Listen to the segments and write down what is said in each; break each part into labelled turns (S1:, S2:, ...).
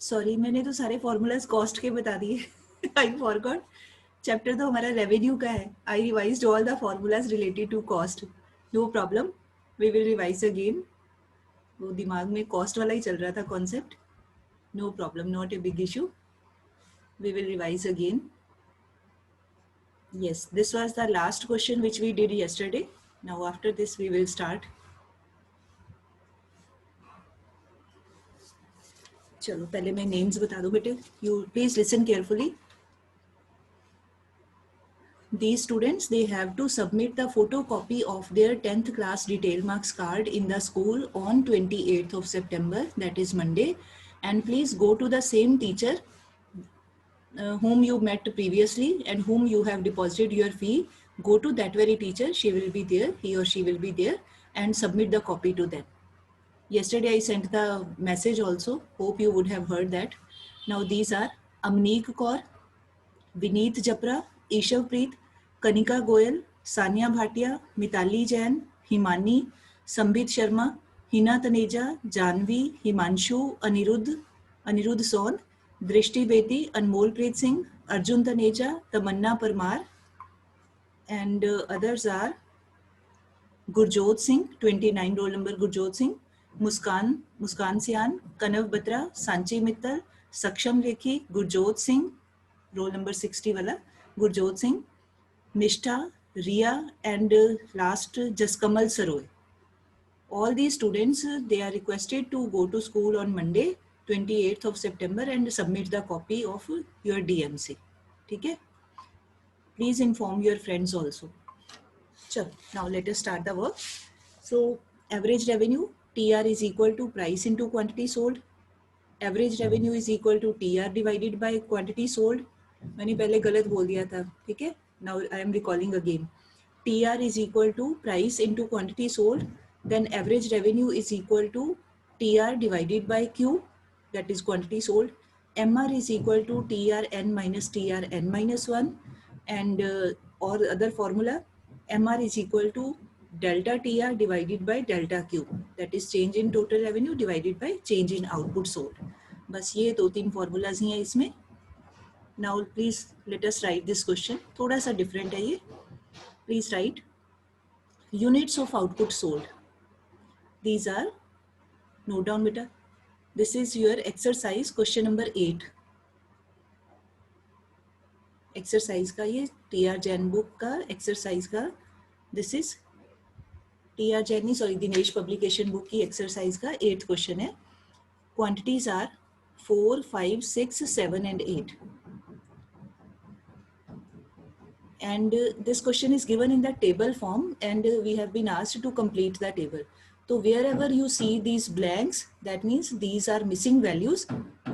S1: Sorry, मैंने तो सारे फॉर्मूलाज कॉस्ट के बता दिए। आई फॉरगॉट, चैप्टर तो हमारा रेवेन्यू का है। I revised all the formulas related to cost. No problem, we will revise again. वो दिमाग में कॉस्ट वाला ही चल रहा था concept. No problem, not a big issue, we will revise again. Yes, this was the last question which we did yesterday. Now after this we will start. चलो पहले मैं नेम्स बता दूं बेटे. You please listen carefully. These students, they have to submit the photocopy of their 10th class detail marks card in the school on 28th of September, that is Monday. And please go to the same teacher whom you met previously and whom you have deposited your fee. Go to that very teacher, she will be there, he or she will be there, and submit the copy to them. Yesterday I sent the message also. Hope you would have heard that. Now these are Amneek Kaur, Vineet Japra, Ishavpreet, Kanika Goyal, Sania Bhatia, Mitali Jain, Himani, Sambit Sharma, Hina Taneja, Janvi, Himanshu, Anirudh Son, Drishti Beti, Anmol Preet Singh, Arjun Taneja, Tamanna Parmar, and others are Gurjot Singh, 29 roll number Gurjot Singh, Muskan Sian, Kanav Batra, Sanchi Mittal, Saksham Lekhi, Gurjot Singh, roll number 60 wala, Gurjot Singh, Nishtha, Ria, and last Jaskamal Saroy. All these students, they are requested to go to school on Monday, 28th of September, and submit the copy of your DMC. Okay? Please inform your friends also. Sure. Now let us start the work. So average revenue, TR is equal to price into quantity sold. Average revenue is equal to TR divided by quantity sold. मैंने पहले गलत बोल दिया था, ठीक है? Now I am recalling again. TR is equal to price into quantity sold. Then average revenue is equal to TR divided by Q, that is quantity sold. MR is equal to TRN minus TRN minus 1, and or other formula, MR is equal to delta TR divided by delta Q, that is change in total revenue divided by change in output sold. बस ये दो तीन formulas ही हैं इसमें. Now please let us write this question. थोड़ा सा different है ये. Please write units of output sold. These are, note down beta. This is your exercise question number 8. Exercise का ये TR Jain book का exercise का, this is TR Jain, sorry, Dinesh publication book की exercise का 8th question है. Quantities are 4, 5, 6, 7 and 8. And this question is given in the table form, and we have been asked to complete the table. So wherever you see these blanks, that means these are missing values.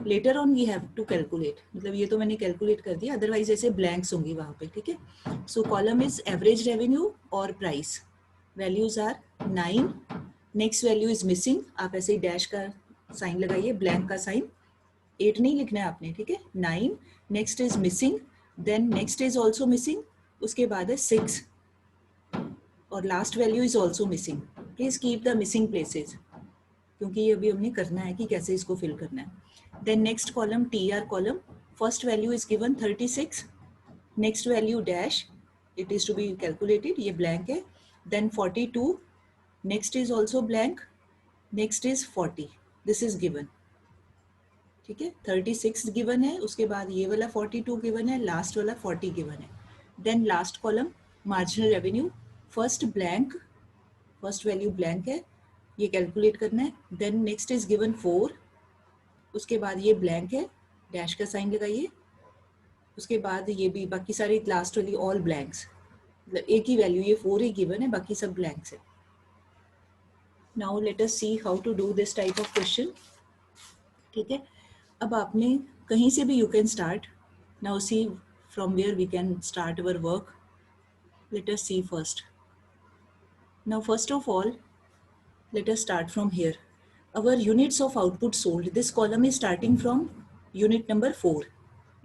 S1: Later on we have to calculate. मतलब ये तो मैंने calculate कर दिया, otherwise ऐसे blanks होंगी वहाँ पे, ठीक है? So column is average revenue or price. Values are 9. Next value is missing. आप ऐसे dash का sign लगाइए, blank का sign. 8 नहीं लिखना है आपने, ठीक है? 9. Next is missing. Then next is also missing. उसके बाद है 6 और last value is also missing. Please keep the missing places, क्योंकि ये अभी हमने करना है कि कैसे इसको फिल करना है. Then next column TR column, first value is given 36, next value dash, it is to be calculated, ये ब्लैंक है. Then 42, next is also blank, next is 40, this is given, ठीक है? 36 गिवन है, उसके बाद ये वाला 42 गिवन है, लास्ट वाला 40 गिवन है. Then last column marginal revenue, first blank, first value blank है, ये कैलकुलेट करना है. देन नेक्स्ट इज गिवन 4, उसके बाद ये ब्लैंक है, डैश का साइन लगाइए, उसके बाद ये भी बाकी सारी लास्ट वाली ऑल ब्लैंक्स, मतलब एक ही वैल्यू, ये 4 ही गिवन है, बाकी सब ब्लैंक्स है. Now let us see how to do this type of question, ठीक है? अब आपने कहीं से भी you can start. Now see from where we can start our work. Let us see first. Now first of all, let us start from here. Our units of output sold, this column is starting from unit number 4.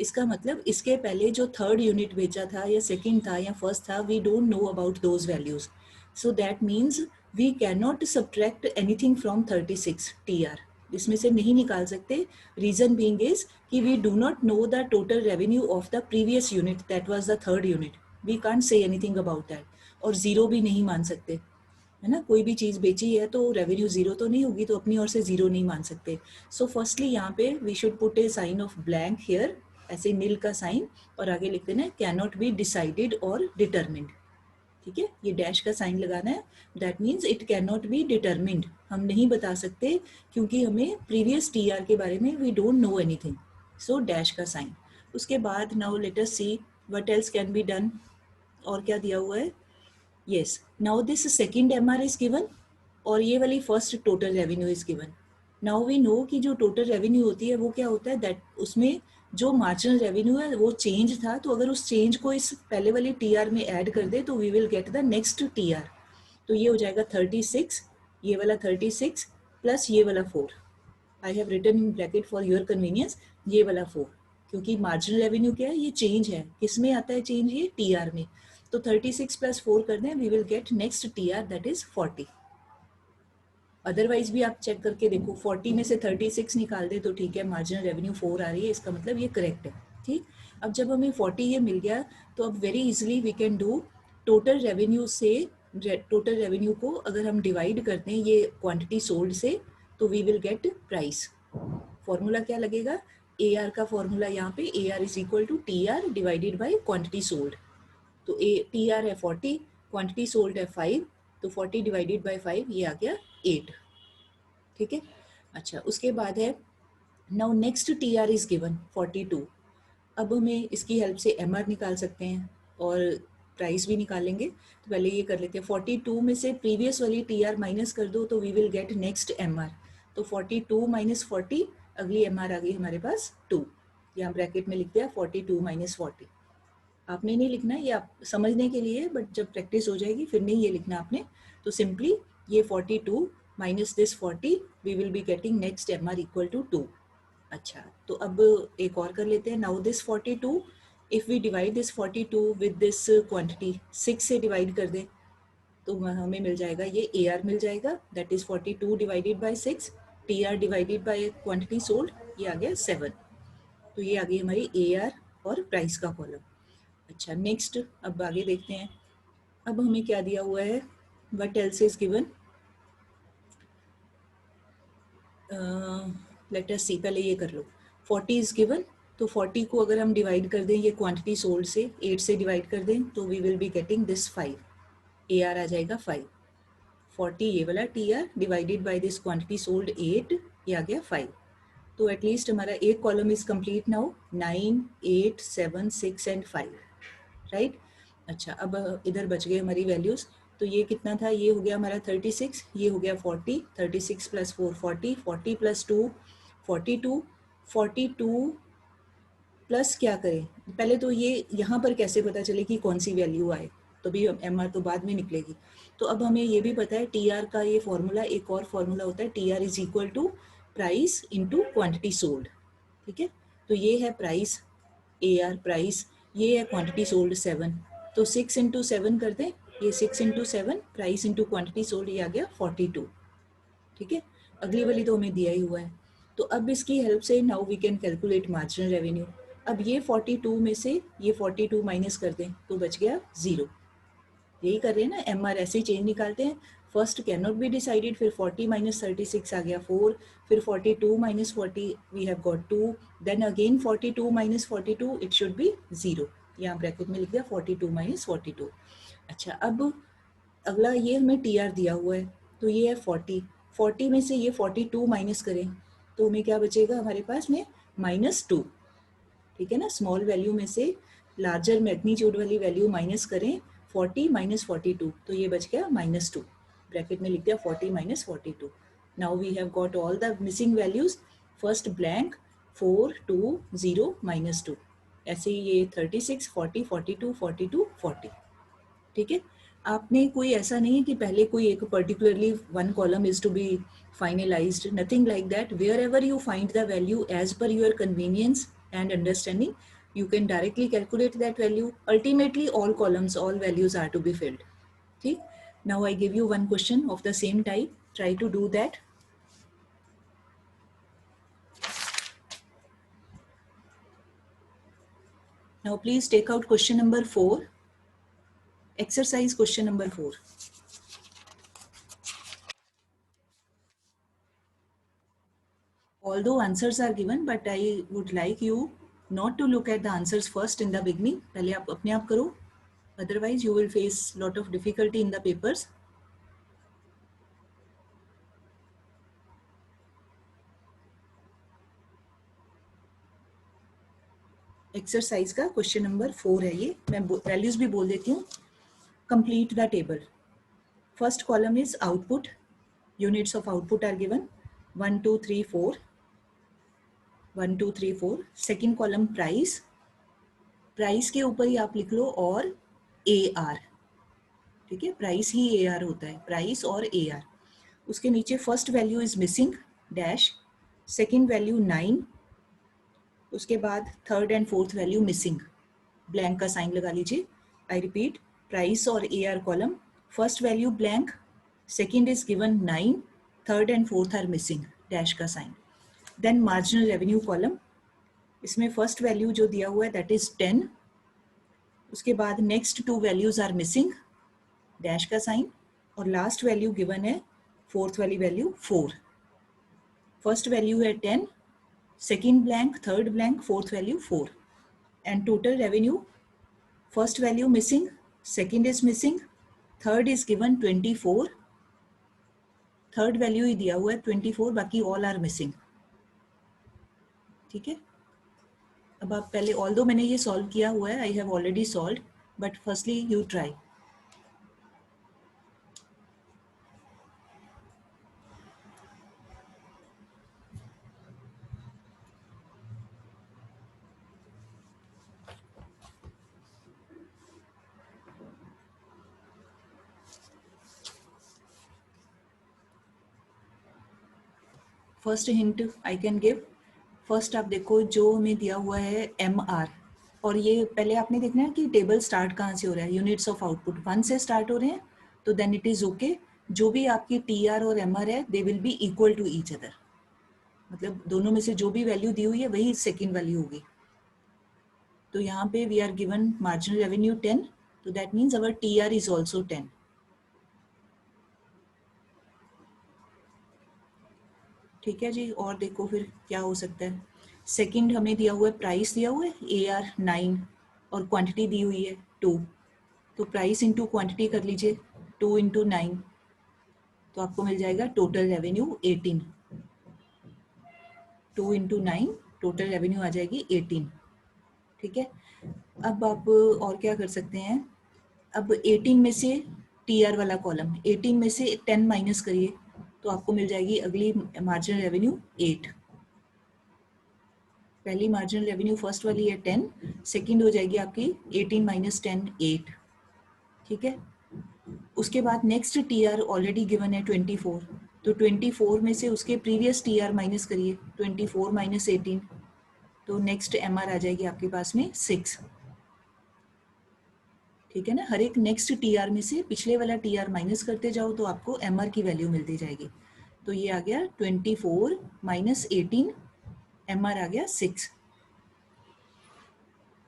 S1: इसका मतलब इसके पहले जो third unit बेचा था या second था या फर्स्ट था, we don't know about those values. So that means we cannot subtract anything from 36 TR. इसमें से नहीं निकाल सकते. रीजन बीइंग इज कि we do not know the total revenue of the previous unit, that was the third unit. We can't say anything about that. और zero भी नहीं मान सकते, है ना. कोई भी चीज़ बेची है तो रेवेन्यू जीरो तो नहीं होगी, तो अपनी ओर से जीरो नहीं मान सकते. सो फर्स्टली यहाँ पे we should put a sign of blank here, ऐसे नील का साइन, और आगे लिख देना कैन नॉट बी डिसाइडेड और डिटरमिन्ड. ठीक है, ये डैश का साइन लगाना है. That means it can not be determined, हम नहीं बता सकते क्योंकि हमें प्रीवियस टीआर के बारे में we don't know anything. So dash का साइन. उसके बाद now let us see what else can be done. और क्या दिया हुआ है. Yes, now this second MR is given और ये वाली first total revenue is given. Now we know कि जो टोटल रेवेन्यू होती है वो क्या होता है, दैट उसमें जो मार्जिनल रेवेन्यू है वो चेंज था, तो अगर उस चेंज को इस पहले वाली टीआर में ऐड कर दे तो we will get the next TR. तो ये हो जाएगा 36, ये वाला 36 प्लस ये वाला 4. I have written in bracket for your convenience, ये वाला 4, क्योंकि मार्जिनल रेवेन्यू क्या है, ये चेंज है. किस में आता है चेंज, ये टीआर में. तो 36 प्लस 4 कर दें, we will get next TR that is 40. Otherwise भी आप चेक करके देखो, 40 में से 36 निकाल दे तो ठीक है, मार्जिनल रेवेन्यू 4 आ रही है, इसका मतलब ये करेक्ट है. ठीक, अब जब हमें 40 ये मिल गया तो अब very easily we can do total revenue से, टोटल रेवेन्यू को अगर हम डिवाइड करते हैं ये क्वांटिटी सोल्ड से तो we will get price. Formula क्या लगेगा, ए आर का फॉर्मूला यहाँ पे A R is equal to T R divided by quantity sold. तो ए टी आर है 40, क्वांटिटी सोल्ड है 5, तो 40 डिवाइडेड बाई 5 ये आ गया 8. ठीक है. अच्छा, उसके बाद है now next T R is given 42. अब हमें इसकी हेल्प से एम आर निकाल सकते हैं और प्राइस भी निकालेंगे. तो पहले ये कर लेते हैं, 42 में से प्रीवियस वाली टी आर माइनस कर दो तो we will get next M R. तो 42 माइनस 40, अगली एम आर आ गई हमारे पास 2. यहाँ ब्रैकेट में लिख दिया 42 माइनस 40. आपने नहीं लिखना, ये आप समझने के लिए, बट जब प्रैक्टिस हो जाएगी फिर नहीं ये लिखना आपने. तो सिंपली ये 42 minus this 40, we will be getting next M R equal to 2. अच्छा, तो अब एक और कर लेते हैं. Now this 42, if we divide this 42 with this quantity 6 से डिवाइड कर दें तो हमें मिल जाएगा, ये ए आर मिल जाएगा, that is 42 divided by 6, T R divided by quantity sold, ये आ गया 7. तो ये आ गई हमारी ए आर और प्राइस का कॉलम. अच्छा, नेक्स्ट अब आगे देखते हैं. अब हमें क्या दिया हुआ है, what else is given. Let us see, पहले ये कर लो. 40 इज गिवन, तो 40 को अगर हम डिवाइड कर दें ये क्वांटिटी सोल्ड से, 8 से डिवाइड कर दें तो we will be getting this 5. A R आ जाएगा 5. 40 ये वाला T R divided by this quantity sold 8, ये आ गया 5. तो एटलीस्ट हमारा एक column is complete now, 9, 8, 7, 6 and 5. Right. अच्छा, अब इधर बच गए हमारी वैल्यूज. तो ये कितना था, ये हो गया हमारा 36, ये हो गया 40, 36 प्लस 4 40, 40 प्लस 2 42, 42 प्लस क्या करें, पहले तो ये यहाँ पर कैसे पता चले कि कौन सी वैल्यू आए, तो भी एम आर तो बाद में निकलेगी. तो अब हमें ये भी पता है टी आर का ये फॉर्मूला, एक और फॉर्मूला होता है, T R is equal to price into quantity sold. ठीक है, तो ये है प्राइस, ए आर प्राइस, ये है क्वांटिटी सोल्ड 7. तो 6 इंटू 7 कर दें, ये 6 into 7 price into quantity sold, ये आ गया 42. ठीक है, अगली वाली तो हमें दिया ही हुआ है. तो अब इसकी हेल्प से now we can calculate marginal revenue. अब ये 42 में से ये 42 माइनस कर दें तो बच गया 0. यही कर रहे हैं ना, एम आर ऐसे ही चेंज निकालते हैं. First can not be decided, फिर 40 माइनस 36 आ गया 4, फिर 42 minus 40 we have got 2, then again 42 minus 42 it should be 0. यहाँ ब्रैकेट में लिख दिया 42 माइनस 42. अच्छा, अब अगला ये हमें टी आर दिया हुआ है, तो ये है 40. 40 में से ये 42 माइनस करें तो हमें क्या बचेगा हमारे पास में, -2. ठीक है ना, स्मॉल वैल्यू में से लार्जर मैग्नीट्यूड वाली वैल्यू माइनस करें, 40 माइनस 42, तो ये बच गया -2. ब्रैकेट में लिख दिया 40 minus 42. Now we have got all the missing values. First blank, 4, 2, 0, -2. ऐसे ही ये 36, 40, 42, 42, 40. ठीक है, आपने कोई ऐसा नहीं है कि पहले कोई एक particularly one column is to be finalized, nothing like that. Wherever you find the value as per your convenience and understanding, you can directly calculate that value. Ultimately all columns, all values are to be filled. Okay, now I give you one question of the same type, try to do that. Now please take out question number 4. Exercise question number 4. Although answers are given, but I would like you not to look at the answers first in the beginning. पहले आप अपने आप करो. Otherwise, you will face lot of difficulty in the papers. Exercise का question number 4 है ये. मैं values भी बोल देती हूँ. Complete the table. First column is output. Units of output are given 1 2 3 4. 1 2 3 4. Second column price. Price के ऊपर ही आप लिख लो और AR. ठीक है, प्राइस ही AR होता है, प्राइस और AR. उसके नीचे first value is missing dash. Second value 9. उसके बाद third and fourth value missing. Blank का साइन लगा लीजिए. आई रिपीट, प्राइस और AR column. First value blank, second is given 9, third and fourth are missing dash का sign. Then marginal revenue column. इसमें first value जो दिया हुआ है दैट इज 10. उसके बाद next two values are missing dash का साइन. और लास्ट वैल्यू गिवन है फोर्थ वाली वैल्यू 4. फर्स्ट वैल्यू है 10, second blank, third blank, fourth value 4. And total revenue, first value missing, second is missing, third is given 24. Third value ही दिया हुआ है 24, बाकी ऑल आर मिसिंग. ठीक है. अब आप पहले, ऑल्दो मैंने ये सॉल्व किया हुआ है, I have already solve, but firstly you try. First hint I can give. First आप देखो जो हमें दिया हुआ है MR, और ये पहले आपने देखना है कि टेबल स्टार्ट कहाँ से हो रहा है. यूनिट्स ऑफ आउटपुट 1 से स्टार्ट हो रहे हैं, तो देन इट इज ओके. जो भी आपकी TR और MR है they will be equal to each other. मतलब दोनों में से जो भी वैल्यू दी हुई है वही सेकेंड वैल्यू होगी. तो यहाँ पे we are given marginal revenue 10, तो that means our TR is also 10. ठीक है जी. और देखो फिर क्या हो सकता है. सेकंड हमें दिया हुआ है, प्राइस दिया हुआ है AR 9 और क्वांटिटी दी हुई है 2. तो प्राइस इंटू क्वांटिटी कर लीजिए, 2 इंटू 9, तो आपको मिल जाएगा total revenue 18. 2 into 9, total revenue आ जाएगी 18. ठीक है. अब आप और क्या कर सकते हैं. अब 18 में से TR वाला कॉलम, 18 में से 10 माइनस करिए, तो आपको मिल जाएगी अगली मार्जिनल रेवेन्यू 8. पहली मार्जिनल रेवेन्यू फर्स्ट वाली है 10, सेकंड हो जाएगी आपकी 18 माइनस 10 8. ठीक है. उसके बाद नेक्स्ट TR ऑलरेडी गिवन है 24, तो 24 में से उसके प्रीवियस TR माइनस करिए, 24 माइनस 18, तो नेक्स्ट MR आ जाएगी आपके पास में 6. ठीक है ना. हर एक नेक्स्ट TR में से पिछले वाला TR माइनस करते जाओ तो आपको MR की वैल्यू मिलती जाएगी. तो ये आ गया 24 माइनस 18, MR आ गया 6.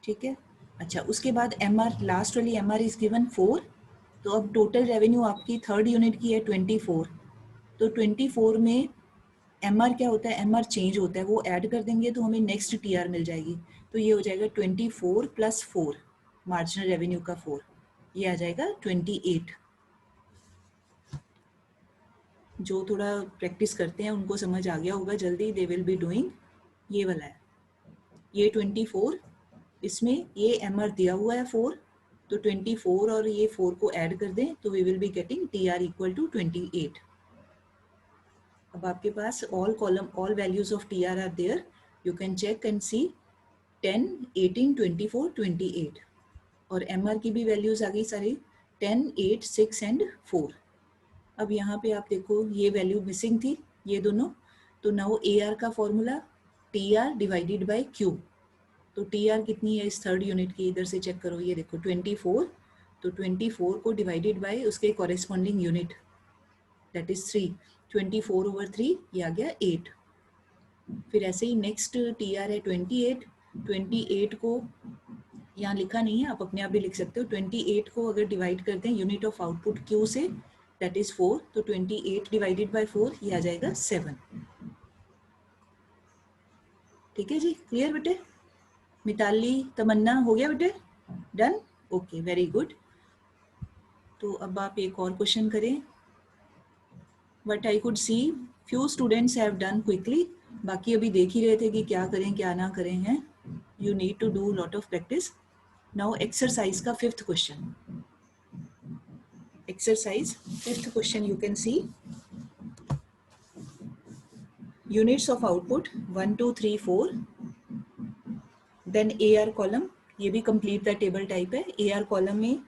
S1: ठीक है. अच्छा, उसके बाद MR, लास्ट वाली MR इज गिवन 4. तो अब टोटल रेवेन्यू आपकी थर्ड यूनिट की है 24. तो 24 में MR क्या होता है, MR चेंज होता है, वो ऐड कर देंगे तो हमें नेक्स्ट TR मिल जाएगी. तो ये हो जाएगा 24 प्लस 4, मार्जिनल रेवेन्यू का 4, ये आ जाएगा 28. जो थोड़ा प्रैक्टिस करते हैं उनको समझ आ गया होगा जल्दी, दे विल बी डूइंग. ये वाला है, ये 24, इसमें ये MR दिया हुआ है 4, तो 24 और ये 4 को ऐड कर दें तो we will be getting TR equal to 28. अब आपके पास all column, all values of TR are there, you can check and see 10 18 24 28. और MR की भी वैल्यूज आ गई सारी, 10 8 6 एंड 4. अब यहाँ पे आप देखो ये वैल्यू मिसिंग थी ये दोनों, तो नाउ AR का formula TR divided by Q. तो TR कितनी है इस थर्ड यूनिट की, इधर से चेक करो, ये देखो 24, तो 24 को डिवाइडेड बाय उसके corresponding unit that is 3. 24 over 3, ये आ गया 8. फिर ऐसे ही नेक्स्ट TR है 28. 28 को यहाँ लिखा नहीं है, आप अपने आप भी लिख सकते हो। 28 को अगर डिवाइड करते हैं यूनिट ऑफ आउटपुट Q से, दैट इज 4, तो 28 डिवाइडेड बाय 4 ये आ जाएगा 7। ठीक है जी, क्लियर बेटे? मिताली, तमन्ना, हो गया बेटे? डन? Okay, very good. तो अब आप एक और क्वेश्चन करें। But I could see few students have done quickly, बाकी अभी देख ही रहे थे कि क्या करें क्या ना करें हैं। You need to do lot of practice. Now exercise का 5th question. Exercise 5th question you can see units of output 1 2 3 4, then AR column, ये भी कंप्लीट द टेबल टाइप है। AR कॉलम में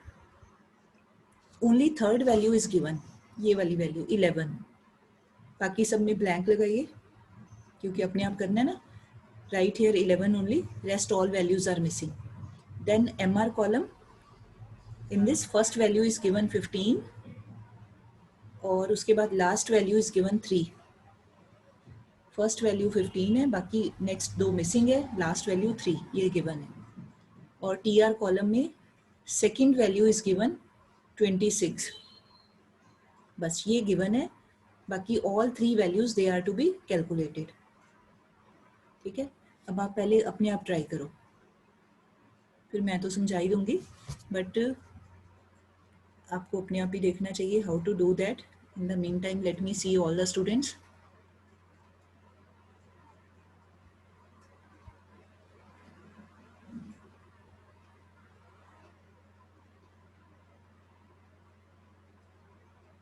S1: only third value is given, ये वाली value 11, बाकी सब में ब्लैंक लगाइए क्योंकि अपने आप करना है ना। Right here 11 only, rest all values are missing. Then MR column, in this first value is given 15 और उसके बाद last value is given 3। First value 15 है, बाकी नेक्स्ट दो मिसिंग है, लास्ट वैल्यू 3 ये गिवन है। और TR कॉलम में सेकेंड वैल्यू इज गिवन 26, बस ये गिवन है, बाकी all 3 values they are to be calculated. ठीक है, अब आप पहले अपने आप ट्राई करो, फिर मैं तो समझा ही दूंगी, बट आपको अपने आप ही देखना चाहिए how to do that. In the mean time let me see all the students.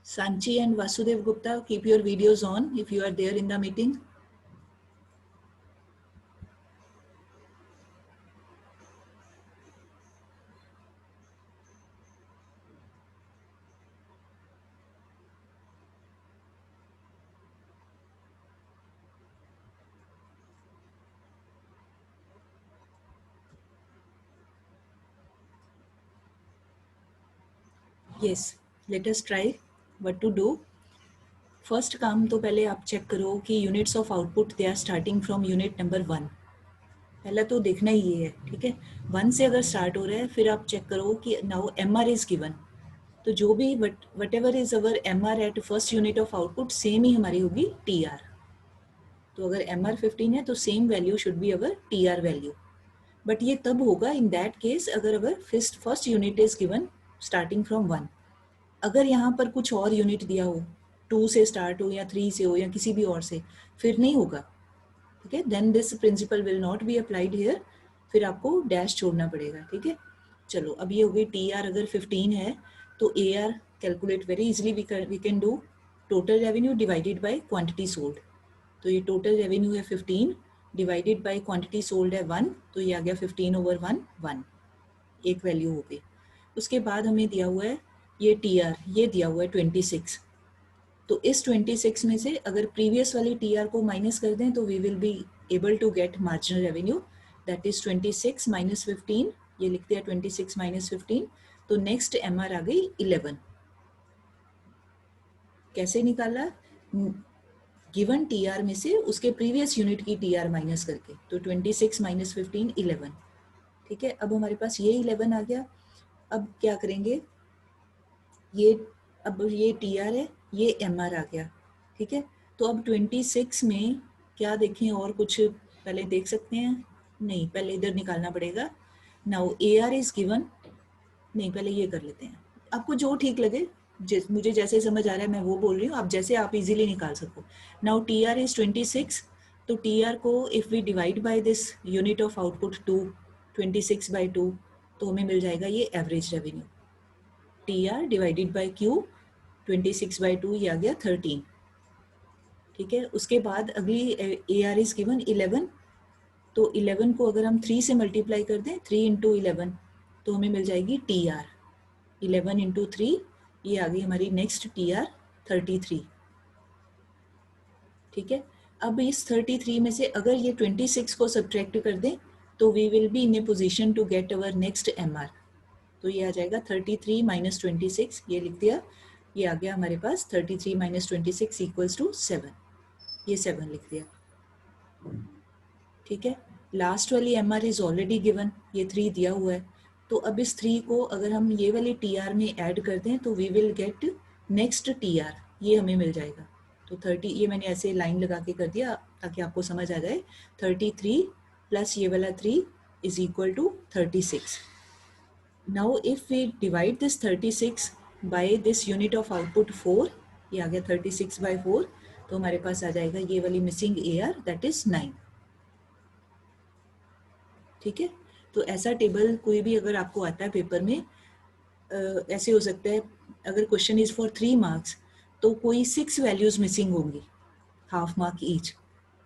S1: Sanchi and Vasudev Gupta, keep your videos on if you are there in the meeting. Yes, let us try what to do. First काम तो पहले आप check करो कि units of output they are starting from unit number 1। पहला तो देखना ही ये है, ठीक है। 1 से अगर स्टार्ट हो रहा है, फिर आप चेक करो कि नाउ MR इज गिवन, तो जो भी whatever is our MR at first unit of output, same ही हमारी होगी TR। तो अगर MR 15 है तो same value should be our TR value. But ये तब होगा इन दैट केस अगर first unit is given starting from 1। अगर यहाँ पर कुछ और यूनिट दिया हो, 2 से स्टार्ट हो या 3 से हो या किसी भी और से, फिर नहीं होगा। ठीक है, then this principle will not be applied here, फिर आपको डैश छोड़ना पड़ेगा। ठीक है, चलो अब ये हो गई TR अगर 15 है तो AR calculate very easily we can do total revenue divided by quantity sold. तो ये टोटल रेवेन्यू है 15 डिवाइडेड बाय क्वांटिटी सोल्ड है 1, तो ये आ गया 15/1, 1 एक वैल्यू हो गई। उसके बाद हमें दिया हुआ है ये TR, ये दिया हुआ है 26। तो इस 26 में से अगर प्रीवियस वाली TR को माइनस कर दें तो we will be able to get marginal revenue, that is 26 minus 15, ये लिख दिया 26 माइनस 15। तो नेक्स्ट MR आ गई 11। कैसे निकाला? गिवन TR में से उसके प्रीवियस यूनिट की TR माइनस करके, तो 26 माइनस 15 11। ठीक है, अब हमारे पास ये 11 आ गया। अब क्या करेंगे, ये अब ये TR है, ये MR आ गया। ठीक है, तो अब 26 में क्या देखें, और कुछ पहले देख सकते हैं? नहीं, पहले इधर निकालना पड़ेगा। नाउ AR इज गिवन, नहीं पहले ये कर लेते हैं, आपको जो ठीक लगे, मुझे जैसे समझ आ रहा है मैं वो बोल रही हूँ, आप जैसे आप इजीली निकाल सको। नाउ TR इज 26, तो TR को if we divide by this unit of output 2, 26/2, तो हमें मिल जाएगा ये average revenue. TR divided by Q, 26/2 ये आ गया 13। ठीक है, उसके बाद अगली AR इज गिवन 11, तो 11 को अगर हम 3 से मल्टीप्लाई कर दें, 3 इंटू 11, तो हमें मिल जाएगी TR 11 इंटू 3, ये आ गई हमारी नेक्स्ट TR 33। ठीक है, अब इस 33 में से अगर ये 26 को सब्ट्रैक्ट कर दें तो we will be in a position to get our next MR। तो ये आ जाएगा 33 माइनस 26, ये लिख दिया, ये आ गया हमारे पास 33 माइनस 26 इक्वल्स टू 7, ये 7 लिख दिया। ठीक है, लास्ट वाली MR इज ऑलरेडी गिवन, ये 3 दिया हुआ है, तो अब इस 3 को अगर हम ये वाले TR में ऐड कर दें तो we will get next TR, ये हमें मिल जाएगा। तो 30, ये मैंने ऐसे लाइन लगा के कर दिया ताकि आपको समझ आ जाए। 33 प्लस ये वाला 3 is equal to 36। Now if we divide this 36 by this unit of output 4, ये आ गया 36 बाय 4, तो हमारे पास आ जाएगा ये वाली मिसिंग AR, दैट इज 9। ठीक है, तो ऐसा टेबल कोई भी अगर आपको आता है पेपर में, ऐसे हो सकता है अगर क्वेश्चन इज फॉर 3 मार्क्स तो कोई 6 वैल्यूज मिसिंग होंगी, हाफ मार्क ईच।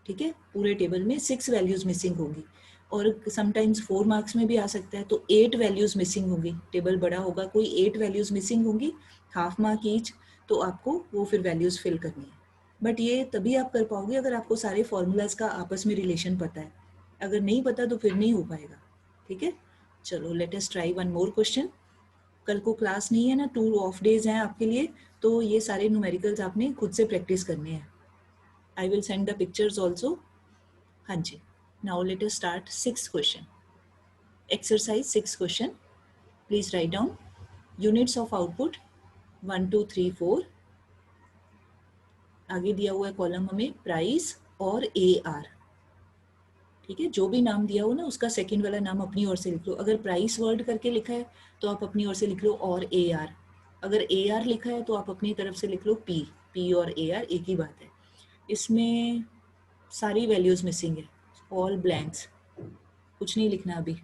S1: ठीक है, पूरे टेबल में 6 वैल्यूज मिसिंग होंगी। और समटाइम्स 4 मार्क्स में भी आ सकता है तो 8 वैल्यूज मिसिंग होंगी, टेबल बड़ा होगा, कोई 8 वैल्यूज मिसिंग होंगी, हाफ मार्क ईच, तो आपको वो फिर वैल्यूज फिल करनी है। बट ये तभी आप कर पाओगे अगर आपको सारे फॉर्मूलाज का आपस में रिलेशन पता है, अगर नहीं पता तो फिर नहीं हो पाएगा। ठीक है, चलो let us try one more question. कल को क्लास नहीं है ना, 2 ऑफ डेज हैं आपके लिए, तो ये सारे न्यूमेरिकल्स आपने खुद से प्रैक्टिस करने हैं। I will send the pictures also. हाँ जी, now let us start 6th question. Exercise 6 question, please write down units of output 1 2 3 4। आगे दिया हुआ है कॉलम हमें प्राइस और AR। ठीक है, जो भी नाम दिया हो ना उसका सेकंड वाला नाम अपनी ओर से लिख लो। अगर प्राइस वर्ड करके लिखा है तो आप अपनी ओर से लिख लो और AR। अगर AR लिखा है तो आप अपनी तरफ से लिख लो P और AR एक ही बात है। इसमें सारी वैल्यूज मिसिंग है, ऑल ब्लैंक्स, कुछ नहीं लिखना अभी।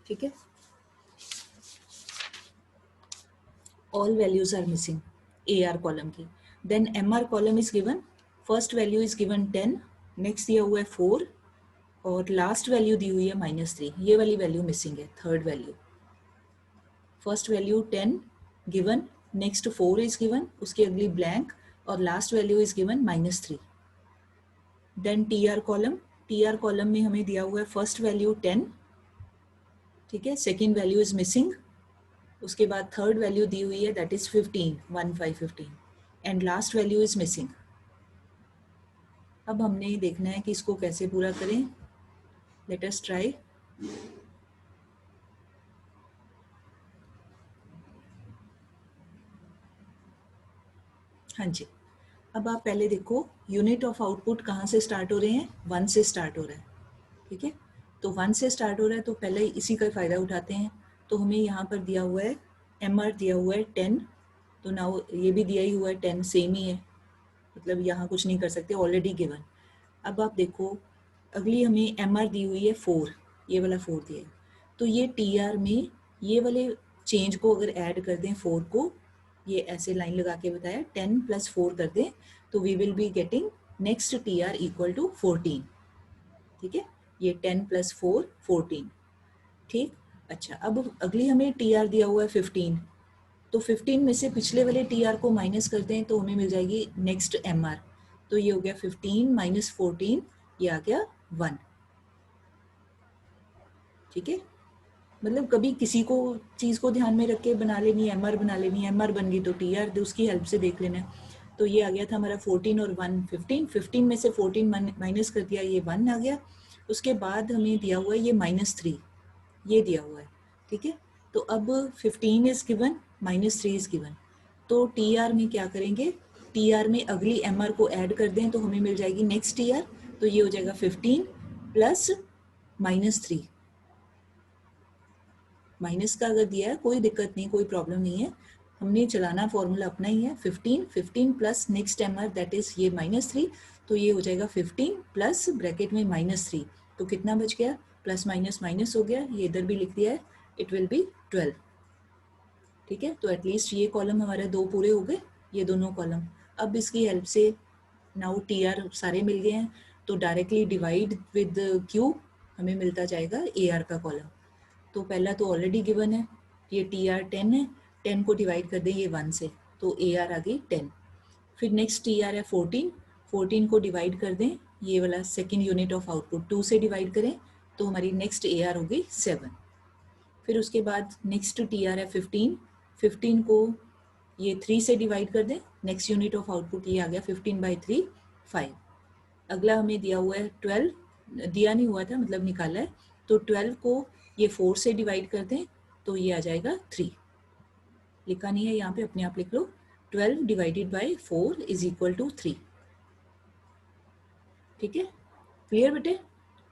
S1: ठीक है, all values are missing AR column की। Then MR column is given, first value is given 10, next दिया हुआ है 4 और लास्ट वैल्यू दी हुई है -3, ये वाली वैल्यू मिसिंग है, third value. First value 10 given, next 4 is given, उसकी अगली ब्लैंक और last value is given -3। Then TR column में हमें दिया हुआ है फर्स्ट वैल्यू 10, ठीक है, सेकेंड वैल्यू इज मिसिंग, उसके बाद थर्ड वैल्यू दी हुई है that is 15 and last value is missing. अब हमने देखना है कि इसको कैसे पूरा करें। Let us try. हाँ जी, अब आप पहले देखो यूनिट ऑफ आउटपुट कहाँ से स्टार्ट हो रहे हैं, 1 से स्टार्ट हो रहा है। ठीक है, तो 1 से स्टार्ट हो रहा है तो पहले इसी का फ़ायदा उठाते हैं। तो हमें यहाँ पर दिया हुआ है MR दिया हुआ है 10, तो नाउ ये भी दिया ही हुआ है 10, सेम ही है, मतलब यहाँ कुछ नहीं कर सकते, ऑलरेडी गिवन। अब आप देखो अगली हमें MR दी हुई है 4, ये वाला 4 दिया है, तो ये TR में ये वाले चेंज को अगर ऐड कर दें 4 को, ये ऐसे लाइन लगा के बताया 10 + 4 कर दें तो we will be getting next TR equal to 14। ठीक है, ये 10 + 4 14। ठीक, अच्छा अब अगली हमें TR दिया हुआ है 15, तो 15 में से पिछले वाले TR को माइनस कर दें तो हमें मिल जाएगी नेक्स्ट MR, तो ये हो गया 15 - 14, ये आ गया 1। ठीक है, मतलब कभी किसी को चीज़ को ध्यान में रख के बना लेनी है, MR बना लेनी है, MR बन गई तो TR उसकी हेल्प से देख लेना है। तो ये आ गया था हमारा 14 और 1 15, 15 में से 14 माइनस कर दिया, ये 1 आ गया। उसके बाद हमें दिया हुआ है ये -3, ये दिया हुआ है। ठीक है, तो अब 15 इज गिवन, -3 इज गिवन, तो TR में क्या करेंगे, TR में अगली MR को ऐड कर दें तो हमें मिल जाएगी नेक्स्ट TR, तो ये हो जाएगा 15 प्लस -3। माइनस का अगर दिया है कोई दिक्कत नहीं, कोई प्रॉब्लम नहीं है, हमने चलाना फॉर्मूला अपना ही है। 15 plus next MR that is ये -3, तो ये हो जाएगा 15 प्लस ब्रैकेट में -3, तो कितना बच गया, प्लस माइनस माइनस हो गया, ये इधर भी लिख दिया है, इट विल बी 12। ठीक है, तो एटलीस्ट ये कॉलम हमारे 2 पूरे हो गए, ये दोनों कॉलम। अब इसकी हेल्प से नाउ TR सारे मिल गए हैं, तो डायरेक्टली डिवाइड विद Q हमें मिलता जाएगा AR का कॉलम। तो पहला तो ऑलरेडी गिवन है, ये TR 10 है, 10 को डिवाइड कर दें ये 1 से, तो AR आ गई 10। फिर नेक्स्ट TR है 14, 14 को डिवाइड कर दें, ये वाला सेकेंड यूनिट ऑफ आउटपुट 2 से डिवाइड करें तो हमारी नेक्स्ट AR हो गई 7। फिर उसके बाद नेक्स्ट TR है 15, 15 को ये 3 से डिवाइड कर दें, नेक्स्ट यूनिट ऑफ आउटपुट ये आ गया 15/3 5। अगला हमें दिया हुआ है 12, दिया नहीं हुआ था मतलब निकाला है, तो 12 को ये 4 से डिवाइड कर दें तो ये आ जाएगा 3। लिखा नहीं है यहाँ पे, अपने आप लिख लो। 12 divided by 4 is equal to 3। ठीक है, क्लियर बेटे?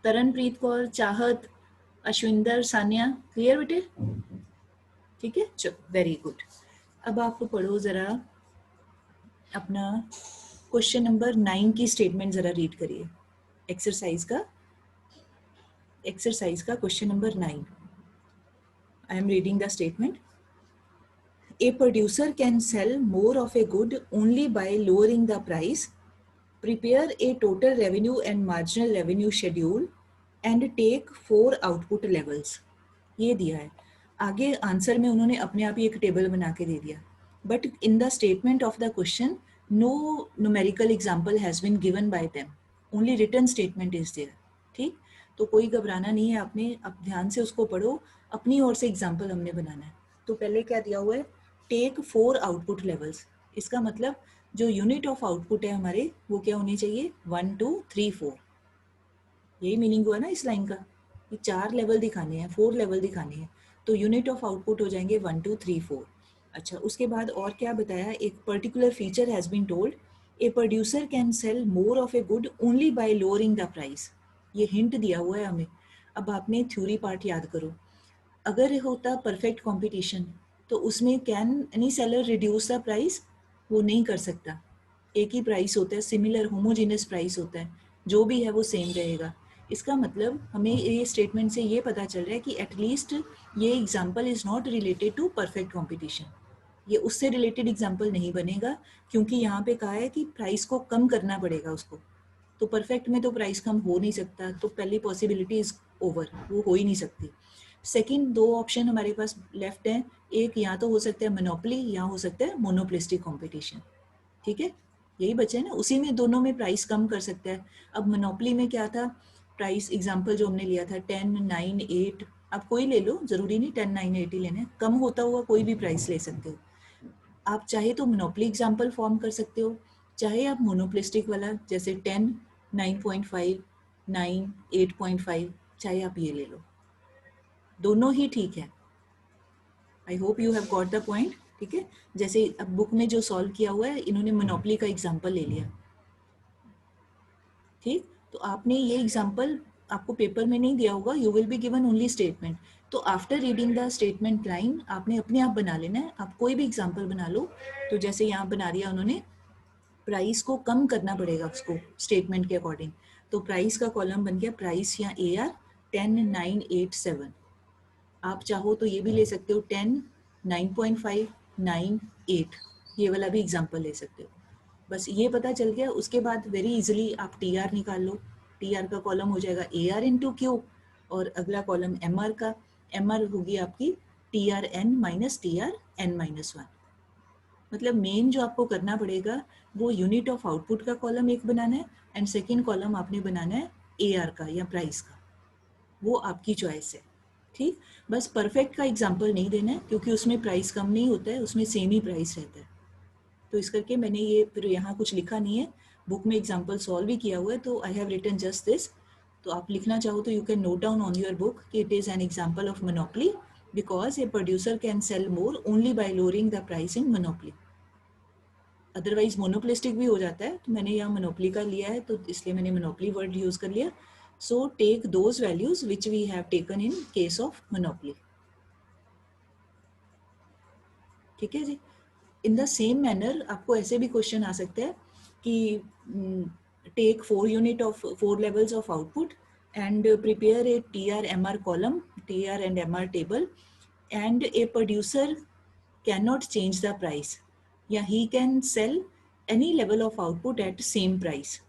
S1: तरनप्रीत कौर, चाहत, अश्विंदर, सानिया, क्लियर बेटे? ठीक है, चलो वेरी गुड। अब आप पढ़ो जरा अपना क्वेश्चन नंबर 9 की स्टेटमेंट जरा रीड करिए। एक्सरसाइज का question number 9। I am reading the statement. A producer can sell more of a good only by lowering the price. Prepare a total revenue and marginal revenue schedule and take 4 output levels. ये दिया है। आगे answer में उन्होंने अपने आप ही एक table बना के दे दिया। But in the statement of the question no numerical example has been given by them, only written statement is there. ठीक, तो कोई घबराना नहीं है, आपने अब ध्यान से उसको पढ़ो, अपनी ओर से एग्जाम्पल हमने बनाना है। तो पहले क्या दिया हुआ है, टेक 4 आउटपुट लेवल्स। इसका मतलब जो यूनिट ऑफ आउटपुट है हमारे वो क्या होनी चाहिए, 1 2 3 4। यही मीनिंग हुआ ना इस लाइन का, ये 4 लेवल दिखाने हैं, 4 लेवल दिखाने हैं, तो यूनिट ऑफ आउटपुट हो जाएंगे 1 2 3 4। अच्छा, उसके बाद और क्या बताया, एक particular feature has been told, a producer can sell more of a good only by lowering the price. ये हिंट दिया हुआ है हमें। अब आपने थ्योरी पार्ट याद करो। अगर होता परफेक्ट कंपटीशन तो उसमें can any seller reduce the price, वो नहीं कर सकता। एक ही प्राइस होता है, सिमिलर होमोजेनियस प्राइस होता है, जो भी है वो सेम रहेगा। इसका मतलब हमें ये स्टेटमेंट से ये पता चल रहा है कि एटलीस्ट ये example is not related to perfect competition. ये उससे रिलेटेड एग्जाम्पल नहीं बनेगा, क्योंकि यहाँ पे कहा है कि प्राइस को कम करना पड़ेगा उसको। तो परफेक्ट में तो प्राइस कम हो नहीं सकता, तो पहली पॉसिबिलिटी इज ओवर, वो हो ही नहीं सकती। सेकंड 2 ऑप्शन हमारे पास लेफ्ट हैं, एक या तो हो सकता है मोनोपोली या हो सकता है मोनोपोलिस्टिक कंपटीशन। ठीक है, यही बचे हैं ना, उसी में दोनों में प्राइस कम कर सकता है। अब मोनोपोली में क्या था, प्राइस एग्जांपल जो हमने लिया था 10 9 8, आप कोई ले लो, जरूरी नहीं 10 9 8 ही लेने, कम होता हुआ कोई भी प्राइस ले सकते हो। आप चाहे तो मोनोपोली एग्जांपल फॉर्म कर सकते हो, चाहे आप मोनोपोलिस्टिक वाला जैसे 10 9.5 9 8.5, चाहे आप ये ले लो, दोनों ही ठीक है। I hope you have got the point. ठीक है, जैसे अब बुक में जो सॉल्व किया हुआ है, इन्होंने मोनोपोली का एग्जांपल ले लिया। ठीक, तो आपने ये एग्जांपल आपको पेपर में नहीं दिया होगा, you will be given only statement. तो after reading the statement line आपने अपने आप बना लेना है, आप कोई भी एग्जांपल बना लो। तो जैसे यहाँ बना दिया उन्होंने, प्राइस को कम करना पड़ेगा उसको स्टेटमेंट के अकॉर्डिंग, तो प्राइस का कॉलम बन गया प्राइस या AR 10 9 8 7। आप चाहो तो ये भी ले सकते हो 10 9.5 9 8, ये वाला भी एग्जांपल ले सकते हो। बस ये पता चल गया, उसके बाद वेरी इजीली आप TR निकाल लो। TR का कॉलम हो जाएगा AR इंटू Q, और अगला कॉलम MR का, MR होगी आपकी TRN माइनस TRN माइनस 1। मतलब मेन जो आपको करना पड़ेगा वो यूनिट ऑफ आउटपुट का कॉलम एक बनाना है, एंड सेकेंड कॉलम आपने बनाना है AR का या प्राइस का, वो आपकी चॉइस है। ठीक, बस परफेक्ट का एग्जांपल नहीं देना है, क्योंकि उसमें प्राइस कम नहीं होता है, उसमें सेम ही प्राइस रहता है। तो इस करके मैंने ये फिर यहाँ कुछ लिखा नहीं है, बुक में एग्जांपल सॉल्व भी किया हुआ है, तो I have written just this. तो आप लिखना चाहो तो you can note down on your book कि it is an example of monopoly because a producer can sell more only by lowering the price in monopoly. Otherwise monopolistic भी हो जाता है, तो मैंने यहाँ मोनोपोली का लिया है, तो इसलिए मैंने मोनोपोली वर्ड यूज कर लिया। So take those values which we have taken in case of monopoly. ठीक है जी। इन द सेम मैनर आपको ऐसे भी क्वेश्चन आ सकता है कि take 4 unit of 4 levels of output and prepare a TR MR column, TR and MR table, and a producer can not change the price, या he can sell any level of output at same price.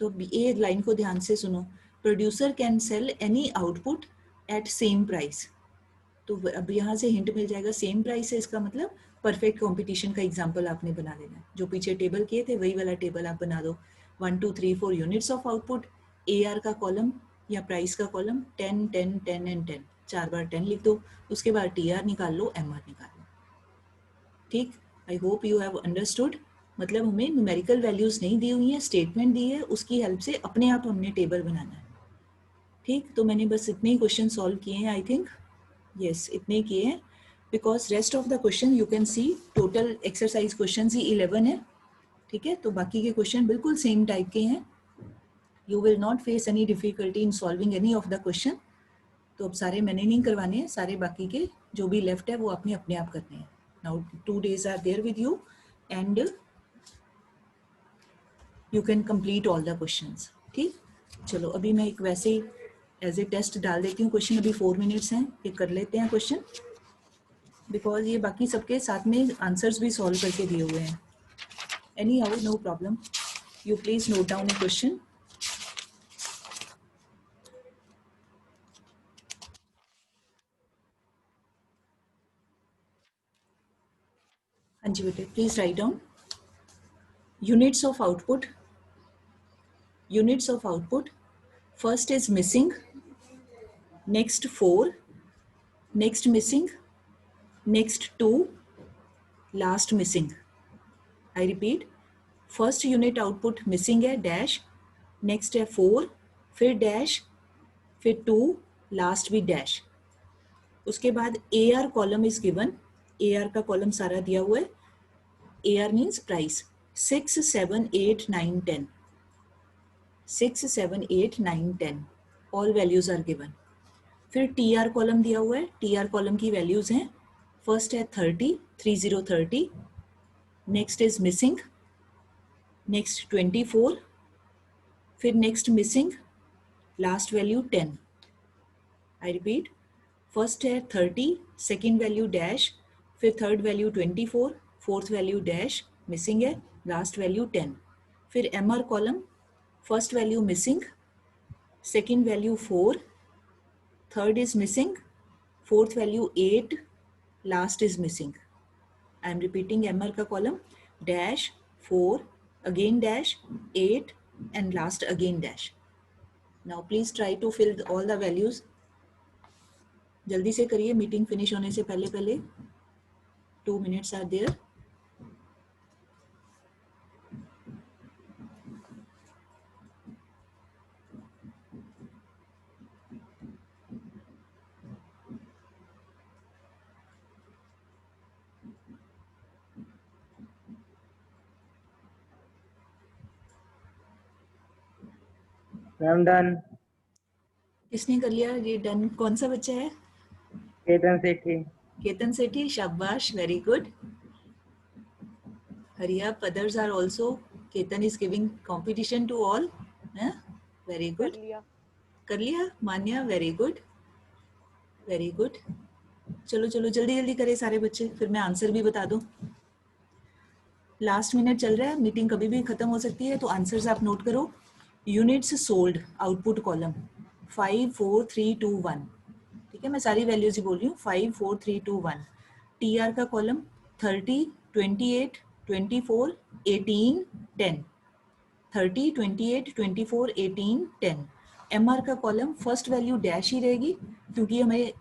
S1: तो ये line को ध्यान से सुनो, producer can sell any output at same price. तो अब यहाँ से हिंट मिल जाएगा, सेम प्राइस है, इसका मतलब परफेक्ट कंपटीशन का एग्जांपल आपने बना लेना है। जो पीछे टेबल किए थे वही वाला टेबल आप बना दो, 1 2 3 4 यूनिट्स ऑफ आउटपुट, AR का कॉलम या प्राइस का कॉलम 10 10 10 एंड 10, 4 बार 10 लिख दो, उसके बाद TR निकाल लो, MR निकाल लो। ठीक, I hope you have understood. मतलब हमें न्यूमेरिकल वैल्यूज नहीं दी हुई है, स्टेटमेंट दी है, उसकी हेल्प से अपने आप हमने टेबल बनाना है। ठीक, तो मैंने बस इतने ही क्वेश्चन सॉल्व किए हैं आई थिंक। यस, इतने किए हैं, because rest of the question you can see total exercise question ही 11 है, ठीक है। तो बाकी के क्वेश्चन बिल्कुल सेम टाइप के हैं, you will not face any difficulty in solving any of the question. तो अब सारे मैंने नहीं करवाने हैं, सारे बाकी के जो भी लेफ्ट है वो आपने अपने आप करने हैं। Now 2 days are there with you and you can complete all the questions, ठीक। चलो अभी मैं एक वैसे ही एज ए टेस्ट डाल देती हूँ क्वेश्चन, अभी 4 minutes हैं, ये कर लेते हैं क्वेश्चन, बिकॉज ये बाकी सबके साथ में आंसर्स भी सॉल्व करके दिए हुए हैं। Any how no problem, you please note down a question. हाँ जी बेटे, please write down units of output. Units of output, first is missing, next 4, next missing, next 2, last missing. I repeat, first unit output missing है dash, next है 4, फिर dash, फिर 2, last भी dash. उसके बाद AR column is given, AR का column सारा दिया हुआ है, AR means price, 6, 7, 8, 9, 10. 6, 7, 8, 9, 10 all values are given. फिर TR कॉलम दिया हुआ है, TR कॉलम की वैल्यूज हैं, फर्स्ट है 30, 30, नेक्स्ट इज मिसिंग, नेक्स्ट 24, फिर next missing, last value 10. I repeat, first है 30, सेकेंड वैल्यू डैश, फिर third value 24, fourth value dash, missing है, लास्ट वैल्यू 10. फिर MR column, first value missing, second value 4, third is missing, fourth value 8, last is missing. I am repeating MR का column, dash 4, again dash 8 and last again dash. Now please try to fill all the values. जल्दी से करिए, meeting finish होने से पहले पहले, 2 minutes are there.
S2: Ma'am done.
S1: किसने कर लिया ये डन? कौन सा बच्चा है?
S2: केतन सेठी।
S1: केतन सेठी, शाबाश, very good. Hurry up, others are also. Ketan is giving competition to all. Very good. कर लिया मान्या, वेरी गुड, वेरी गुड. चलो चलो जल्दी जल्दी करें सारे बच्चे, फिर मैं आंसर भी बता दूं. लास्ट मिनट चल रहा है, मीटिंग कभी भी खत्म हो सकती है, तो आंसर्स आप नोट करो. Units sold, output column 5, 4, 3, 2, 1. ठीक है, मैं सारी वैल्यूज ही बोल रही हूँ. 5, 4, 3, 2, 1. TR का कॉलम 30, 28, 24, 18, 10. 30, 28, 24, 18, 10. MR का कॉलम फर्स्ट वैल्यू डैश ही रहेगी, क्योंकि हमें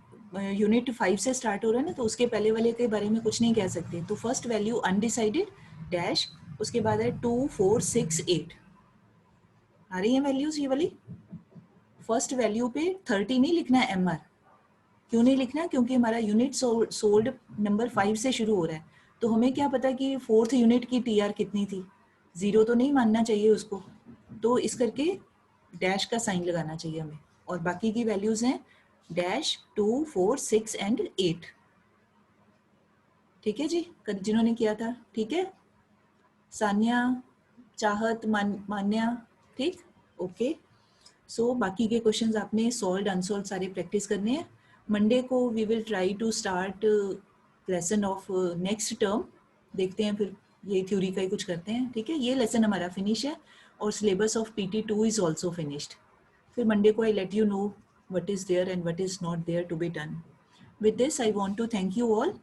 S1: यूनिट 5 से स्टार्ट हो रहा है ना, तो उसके पहले वाले के बारे में कुछ नहीं कह सकते. तो फर्स्ट वैल्यू अनडिसाइडेड डैश, उसके बाद है 2, 4, 6, 8. आ रही है वैल्यूज ये वाली. फर्स्ट वैल्यू पे 30 नहीं लिखना है MR. क्यों नहीं लिखना? क्योंकि हमारा यूनिट सोल्ड नंबर 5 से शुरू हो रहा है, तो हमें क्या पता कि फोर्थ यूनिट की TR कितनी थी. 0 तो नहीं मानना चाहिए उसको, तो इस करके डैश का साइन लगाना चाहिए हमें. और बाकी की वैल्यूज हैं डैश, 2, 4, 6 एंड 8. ठीक है जी, जिन्होंने किया था. ठीक है, सान्या, चाहत, मान्या, ठीक, ओके. सो बाकी के क्वेश्चंस आपने सॉल्व अनसॉल्व सारे प्रैक्टिस करने हैं. मंडे को we will try to start lesson of next term. देखते हैं फिर, ये थ्योरी का ही कुछ करते हैं. ठीक है, ये लेसन हमारा फिनिश है और syllabus of PT2 is also finished. फिर मंडे को I let you know what is there and what is not there to be done. With this I want to thank you all.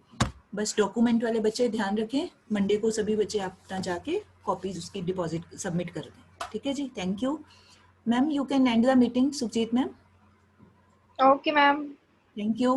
S1: बस document वाले बच्चे ध्यान रखें, Monday को सभी बच्चे अपना जाके कॉपीज उसकी डिपॉजिट सबमिट कर दें. ठीक है जी, thank you. Ma'am, you can end the meeting, Sukhjeet ma'am.
S3: Okay, ma'am.
S1: Thank you.